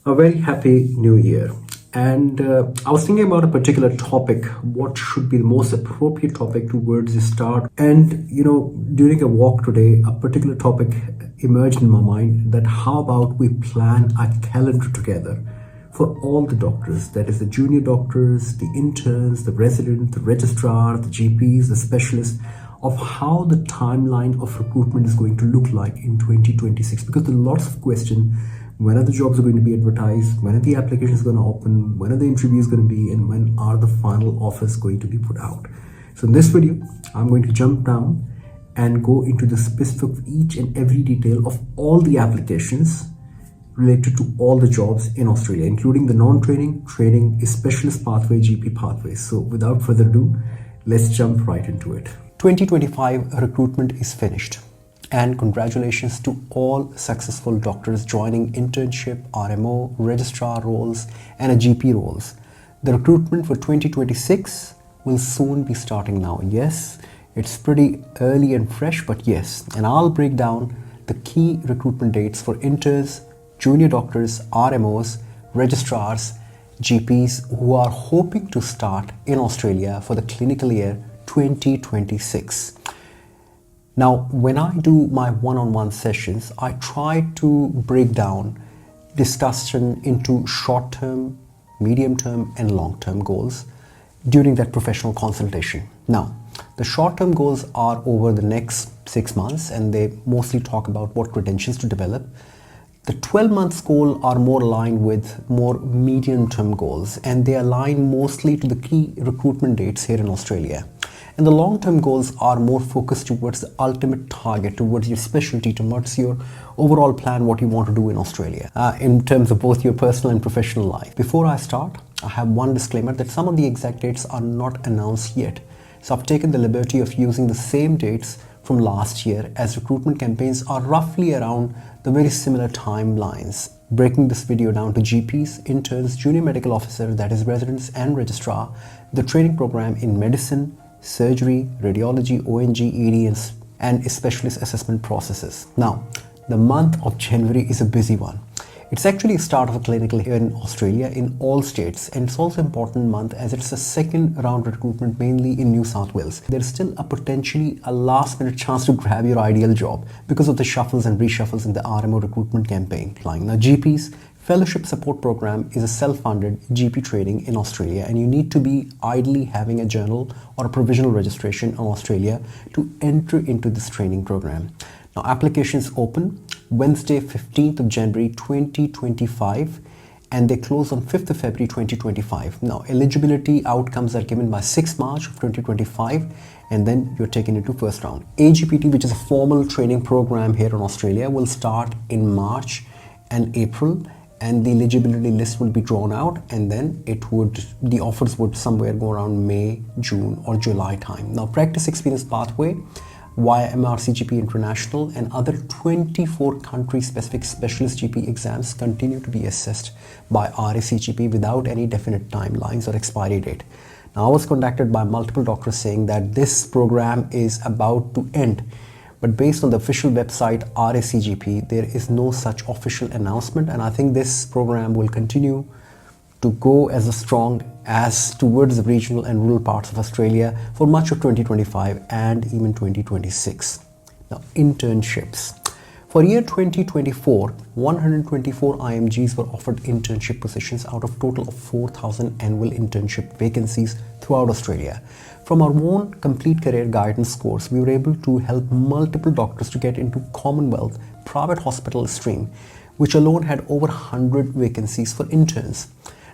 A very happy new year. And I was thinking about a particular topic, what should be the most appropriate topic towards the start. And, during a walk today, a particular topic emerged in my mind that how about we plan a calendar together for all the doctors, that is the junior doctors, the interns, the resident, the registrar, the GPs, the specialists, of how the timeline of recruitment is going to look like in 2026, because there are lots of questions. When are the jobs going to be advertised? When are the applications going to open? When are the interviews going to be? And when are the final offers going to be put out? So in this video, I'm going to jump down and go into the specific of each and every detail of all the applications related to all the jobs in Australia, including the non-training, training, specialist pathway, GP pathways. So without further ado, let's jump right into it. 2025 recruitment is finished. And congratulations to all successful doctors joining internship, RMO, registrar roles and GP roles. The recruitment for 2026 will soon be starting now. Yes, it's pretty early and fresh, but yes. And I'll break down the key recruitment dates for interns, junior doctors, RMOs, registrars, GPs who are hoping to start in Australia for the clinical year 2026. Now, when I do my one-on-one sessions, I try to break down discussion into short-term, medium-term and long-term goals during that professional consultation. Now, the short-term goals are over the next 6 months and they mostly talk about what credentials to develop. The 12-month goal are more aligned with more medium-term goals and they align mostly to the key recruitment dates here in Australia. And the long-term goals are more focused towards the ultimate target, towards your specialty, towards your overall plan, what you want to do in Australia, in terms of both your personal and professional life. Before I start, I have one disclaimer that some of the exact dates are not announced yet. So I've taken the liberty of using the same dates from last year, as recruitment campaigns are roughly around the very similar timelines. Breaking this video down to GPs, interns, junior medical officer, that is residents and registrar, the training program in medicine, surgery, radiology, ONG, ED and specialist assessment processes. Now, the month of January is a busy one. It's actually a start of a clinical here in Australia in all states, and it's also an important month as it's a second round recruitment mainly in New South Wales. There's still a potentially a last minute chance to grab your ideal job because of the shuffles and reshuffles in the RMO recruitment campaign. Now, GPs Fellowship Support Program is a self-funded GP training in Australia, and you need to be ideally having a journal or a provisional registration in Australia to enter into this training program. Now, applications open Wednesday 15th of January 2025 and they close on 5th of February 2025. Now, eligibility outcomes are given by 6th March of 2025 and then you're taken into first round. AGPT, which is a formal training program here in Australia, will start in March and April, and the eligibility list will be drawn out and then the offers would somewhere go around May, June or July time. Now, practice experience pathway via MRCGP International and other 24 country-specific specialist GP exams continue to be assessed by RACGP without any definite timelines or expiry date. Now, I was contacted by multiple doctors saying that this program is about to end, but based on the official website RACGP, there is no such official announcement, and I think this program will continue to go as strong as towards the regional and rural parts of Australia for much of 2025 and even 2026. Now, internships. For year 2024, 124 IMGs were offered internship positions out of total of 4,000 annual internship vacancies throughout Australia. From our own complete career guidance course, we were able to help multiple doctors to get into Commonwealth private hospital stream, which alone had over 100 vacancies for interns.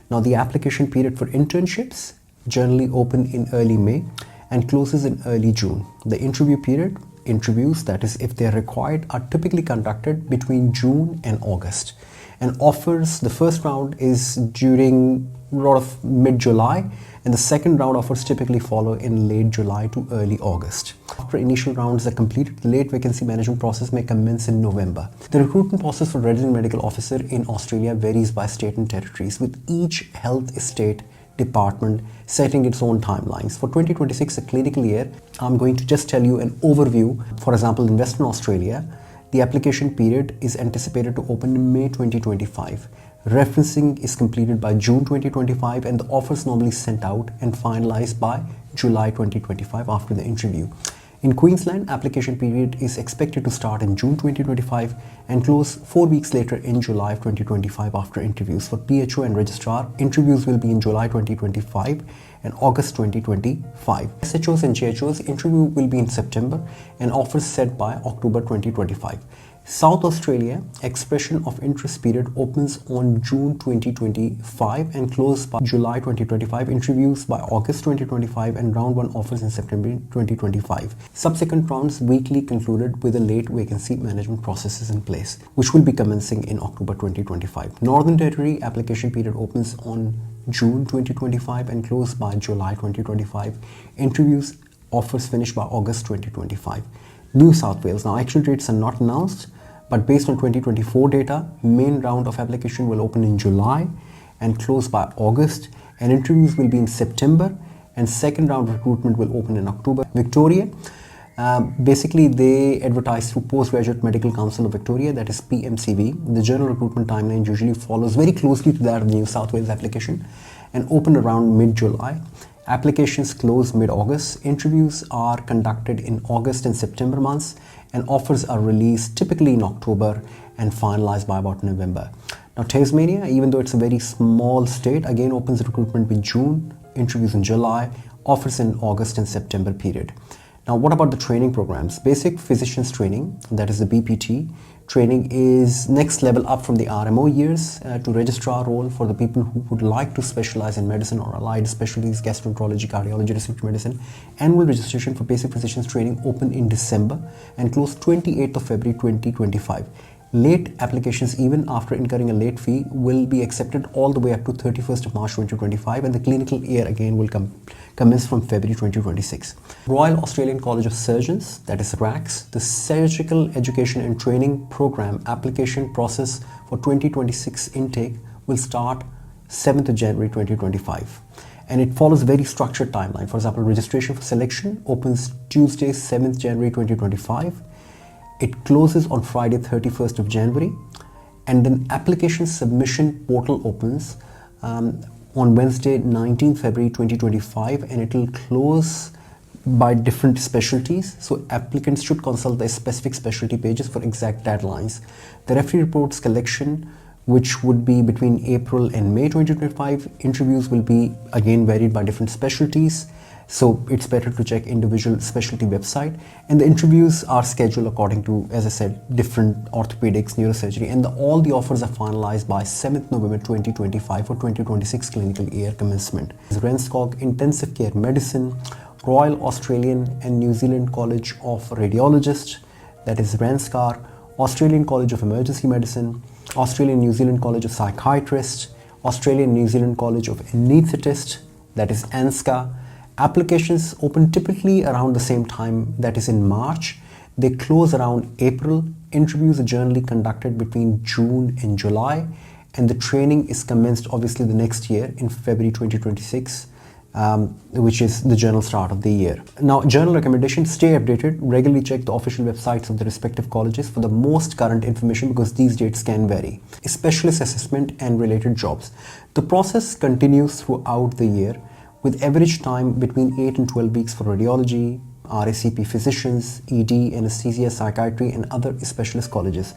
Now, the application period for internships generally open in early May and closes in early June. The interviews, that is if they are required, are typically conducted between June and August. And offers, the first round is during mid-July and the second round offers typically follow in late July to early August. After initial rounds are completed, the late vacancy management process may commence in November. The recruitment process for resident medical officer in Australia varies by state and territories, with each health state department setting its own timelines. For 2026, a clinical year, I'm going to just tell you an overview. For example, in Western Australia, the application period is anticipated to open in May 2025. Referencing is completed by June 2025 and the offers normally sent out and finalized by July 2025 after the interview. In Queensland, application period is expected to start in June 2025 and close 4 weeks later in July 2025 after interviews. For PHO and registrar, interviews will be in July 2025 and August 2025. SHOs and JHOs, interview will be in September and offers set by October 2025. South Australia, expression of interest period opens on June 2025 and closes by July 2025, interviews by August 2025 and round 1 offers in September 2025. Subsequent rounds weekly concluded with a late vacancy management processes in place, which will be commencing in October 2025. Northern Territory, application period opens on June 2025 and closes by July 2025. Interviews, offers finish by August 2025. New South Wales, now actual dates are not announced, but based on 2024 data, main round of application will open in July and close by August, and interviews will be in September, and second round recruitment will open in October. Victoria, basically they advertise through Postgraduate Medical Council of Victoria, that is PMCV. The general recruitment timeline usually follows very closely to that of the New South Wales application and open around mid-July. Applications close mid-August. Interviews are conducted in August and September months, and offers are released typically in October and finalized by about November. Now Tasmania, even though it's a very small state, again opens recruitment in June, interviews in July, offers in August and September period. Now what about the training programs? Basic physicians training, that is the BPT training, is next level up from the RMO years to registrar role for the people who would like to specialize in medicine or allied specialties, gastroenterology, cardiology, respiratory medicine. Annual registration for basic physicians training open in December and close 28th of February 2025. Late applications, even after incurring a late fee, will be accepted all the way up to 31st of March 2025, and the clinical year again will commence from February 2026. Royal Australian College of Surgeons, that is RACS, the Surgical Education and Training Program application process for 2026 intake will start 7th of January 2025. And it follows a very structured timeline. For example, registration for selection opens Tuesday, 7th January 2025. It closes on Friday, 31st of January, and then application submission portal opens on Wednesday, 19th February 2025, and it will close by different specialties. So applicants should consult their specific specialty pages for exact deadlines. The referee reports collection, which would be between April and May 2025. Interviews will be again varied by different specialties, so it's better to check individual specialty website. And the interviews are scheduled according to, as I said, different orthopedics, neurosurgery, and all the offers are finalized by 7th November 2025 for 2026 clinical year commencement. Renscog Intensive Care Medicine, Royal Australian and New Zealand College of Radiologists, that is RANSCAR, Australian College of Emergency Medicine, Australian New Zealand College of Psychiatrists, Australian New Zealand College of Anaesthetists, that is ANSCA. Applications open typically around the same time, that is in March. They close around April. Interviews are generally conducted between June and July, and the training is commenced obviously the next year in February 2026, which is the general start of the year. Now, general recommendation: stay updated, regularly check the official websites of the respective colleges for the most current information, because these dates can vary. Specialist assessment and related jobs. The process continues throughout the year, with average time between 8 and 12 weeks for radiology, RACP physicians, ED, anesthesia, psychiatry, and other specialist colleges.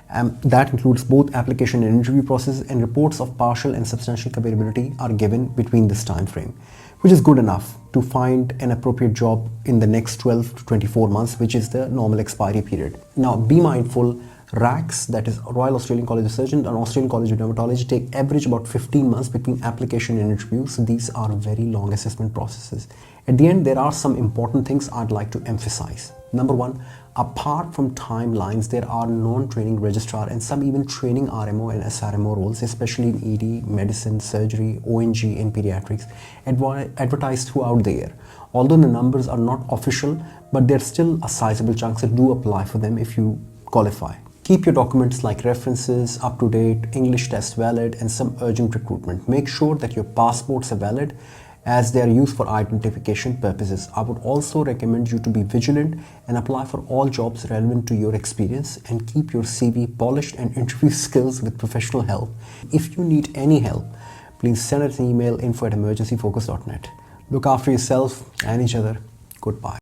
That includes both application and interview process, and reports of partial and substantial capability are given between this time frame, which is good enough to find an appropriate job in the next 12 to 24 months, which is the normal expiry period. Now, be mindful, RACS, that is Royal Australian College of Surgeons, and Australian College of Dermatology, take average about 15 months between application and interview, so these are very long assessment processes. At the end, there are some important things I'd like to emphasize. Number one, apart from timelines, there are non-training registrar and some even training RMO and SRMO roles, especially in ED, medicine, surgery, ONG, and pediatrics, advertised throughout the year. Although the numbers are not official, but they're still a sizable chunk, so do apply for them if you qualify. Keep your documents like references up to date, English test valid, and some urgent recruitment. Make sure that your passports are valid, as they are used for identification purposes. I would also recommend you to be vigilant and apply for all jobs relevant to your experience and keep your CV polished and interview skills with professional help. If you need any help, please send us an email info@emergencyfocus.net. Look after yourself and each other. Goodbye.